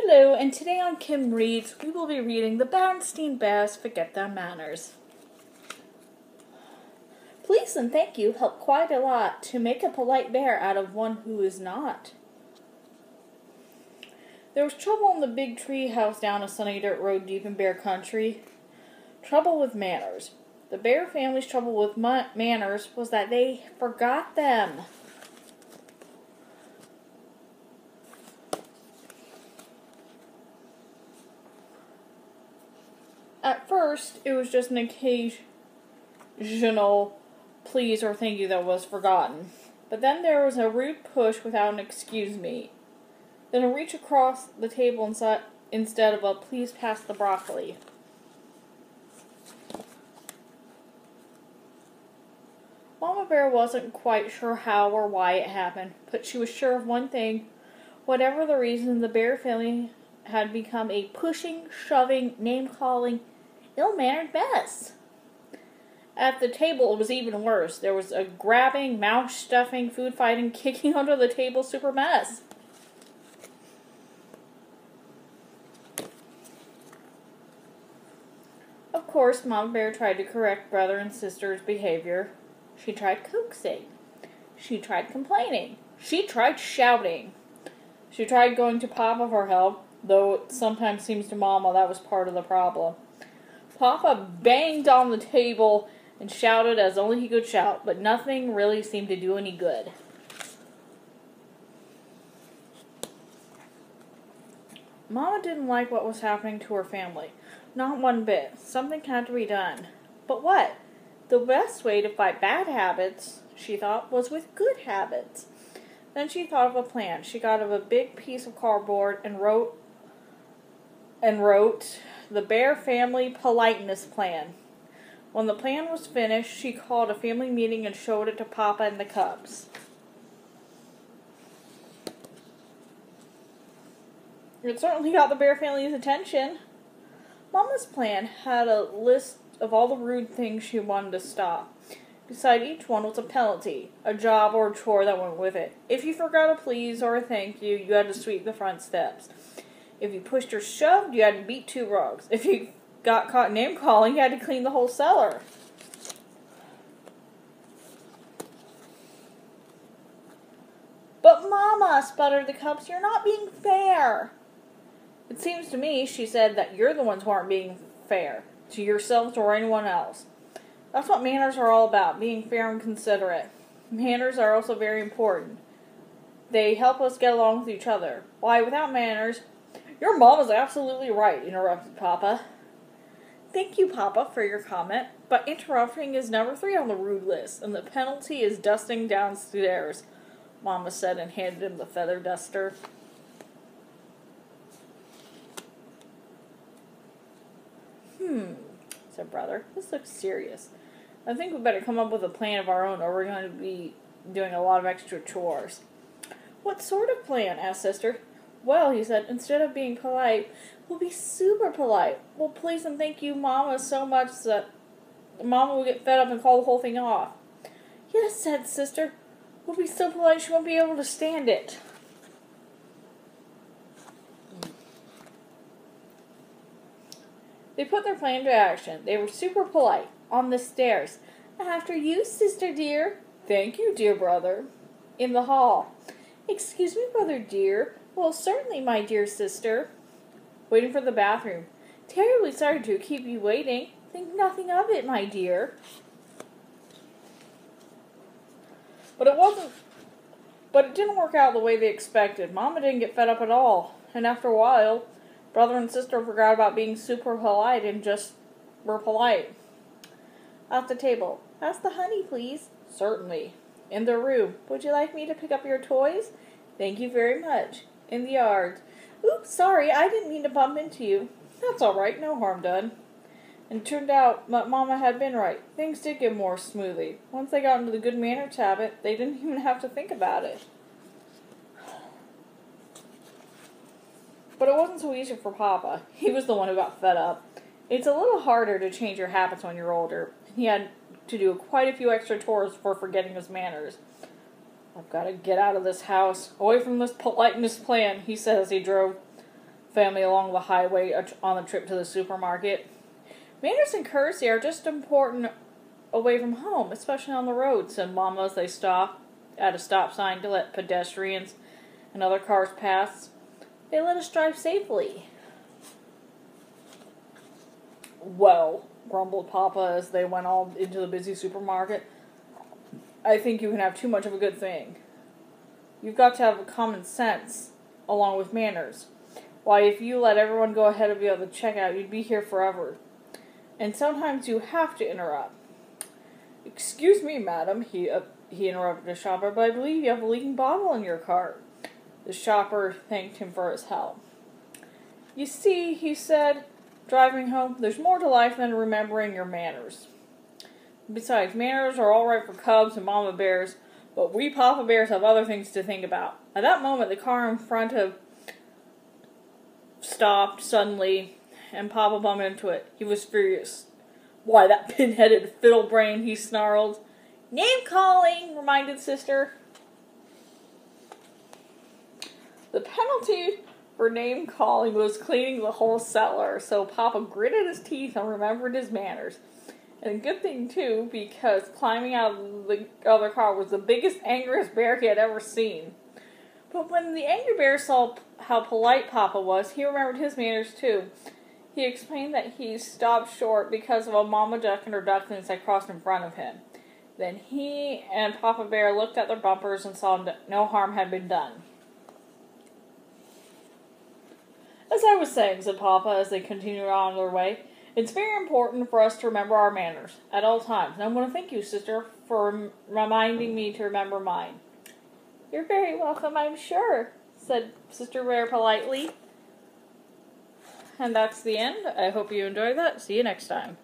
Hello, and today on Kim Reads, we will be reading The Bearenstain Bears Forget Their Manners. Please and thank you help quite a lot to make a polite bear out of one who is not. There was trouble in the big tree house down a sunny dirt road deep in bear country. Trouble with manners. The bear family's trouble with manners was that they forgot them. At first, it was just an occasional please or thank you that was forgotten. But then there was a rude push without an excuse me. Then a reach across the table instead of a please pass the broccoli. Mama Bear wasn't quite sure how or why it happened, but she was sure of one thing. Whatever the reason, the bear family had become a pushing, shoving, name-calling, ill-mannered mess. At the table, it was even worse. There was a grabbing, mouth-stuffing, food-fighting, kicking under the table super mess. Of course, Mama Bear tried to correct brother and sister's behavior. She tried coaxing. She tried complaining. She tried shouting. She tried going to Papa for help, though it sometimes seems to Mama that was part of the problem. Papa banged on the table and shouted as only he could shout, but nothing really seemed to do any good. Mama didn't like what was happening to her family. Not one bit. Something had to be done. But what? The best way to fight bad habits, she thought, was with good habits. Then she thought of a plan. She got out a big piece of cardboard and wrote the Bear Family Politeness Plan. When the plan was finished, she called a family meeting and showed it to Papa and the cubs. It certainly got the Bear family's attention. Mama's plan had a list of all the rude things she wanted to stop. Beside each one was a penalty, a job or a chore that went with it. If you forgot a please or a thank you, you had to sweep the front steps. If you pushed or shoved, you had to beat 2 rugs. If you got caught name-calling, you had to clean the whole cellar. But Mama, sputtered the cubs, you're not being fair. It seems to me, she said, that you're the ones who aren't being fair, to yourselves or anyone else. That's what manners are all about, being fair and considerate. Manners are also very important. They help us get along with each other. Why, without manners... Your mom is absolutely right, interrupted Papa. Thank you, Papa, for your comment, but interrupting is number 3 on the rude list, and the penalty is dusting downstairs, Mama said and handed him the feather duster. Said Brother. This looks serious. I think we better come up with a plan of our own, or we're going to be doing a lot of extra chores. What sort of plan? Asked Sister. Well, he said, instead of being polite, we'll be super polite. We'll please and thank you, Mama, so much that Mama will get fed up and call the whole thing off. Yes, said Sister. We'll be so polite she won't be able to stand it. They put their plan to action. They were super polite. On the stairs. After you, Sister dear. Thank you, dear brother. In the hall. Excuse me, brother dear. Well, certainly, my dear sister. Waiting for the bathroom. Terribly sorry to keep you waiting. Think nothing of it, my dear. But it didn't work out the way they expected. Mama didn't get fed up at all. And after a while, Brother and Sister forgot about being super polite and just were polite. At the table. Ask the honey, please. Certainly. In their room. Would you like me to pick up your toys? Thank you very much. In the yard. Oops, sorry, I didn't mean to bump into you. That's all right, no harm done. And it turned out that Mama had been right. Things did get more smoothly. Once they got into the good manners habit, they didn't even have to think about it. But it wasn't so easy for Papa. He was the one who got fed up. It's a little harder to change your habits when you're older. He had to do quite a few extra chores for forgetting his manners. I've got to get out of this house, away from this politeness plan, he said as he drove family along the highway on the trip to the supermarket. Manners and courtesy are just important away from home, especially on the road, said Mama as they stopped at a stop sign to let pedestrians and other cars pass. They let us drive safely. Well, grumbled Papa as they went all into the busy supermarket, I think you can have too much of a good thing. You've got to have common sense, along with manners. Why, if you let everyone go ahead of you at the checkout, you'd be here forever. And sometimes you have to interrupt. Excuse me, madam, he interrupted the shopper, but I believe you have a leaking bottle in your cart. The shopper thanked him for his help. You see, he said, driving home, there's more to life than remembering your manners. Besides, manners are all right for cubs and mama bears, but we papa bears have other things to think about. At that moment, the car in front of stopped suddenly, and Papa bumped into it. He was furious. Why, that pin-headed fiddle-brain, he snarled. Name-calling, reminded Sister. The penalty for name-calling was cleaning the whole cellar, so Papa gritted his teeth and remembered his manners. And a good thing, too, because climbing out of the other car was the biggest, angriest bear he had ever seen. But when the angry bear saw how polite Papa was, he remembered his manners, too. He explained that he stopped short because of a mama duck and her ducklings that crossed in front of him. Then he and Papa Bear looked at their bumpers and saw no harm had been done. As I was saying, said Papa as they continued on their way, it's very important for us to remember our manners at all times. And I want to thank you, Sister, for reminding me to remember mine. You're very welcome, I'm sure, said Sister Bear politely. And that's the end. I hope you enjoyed that. See you next time.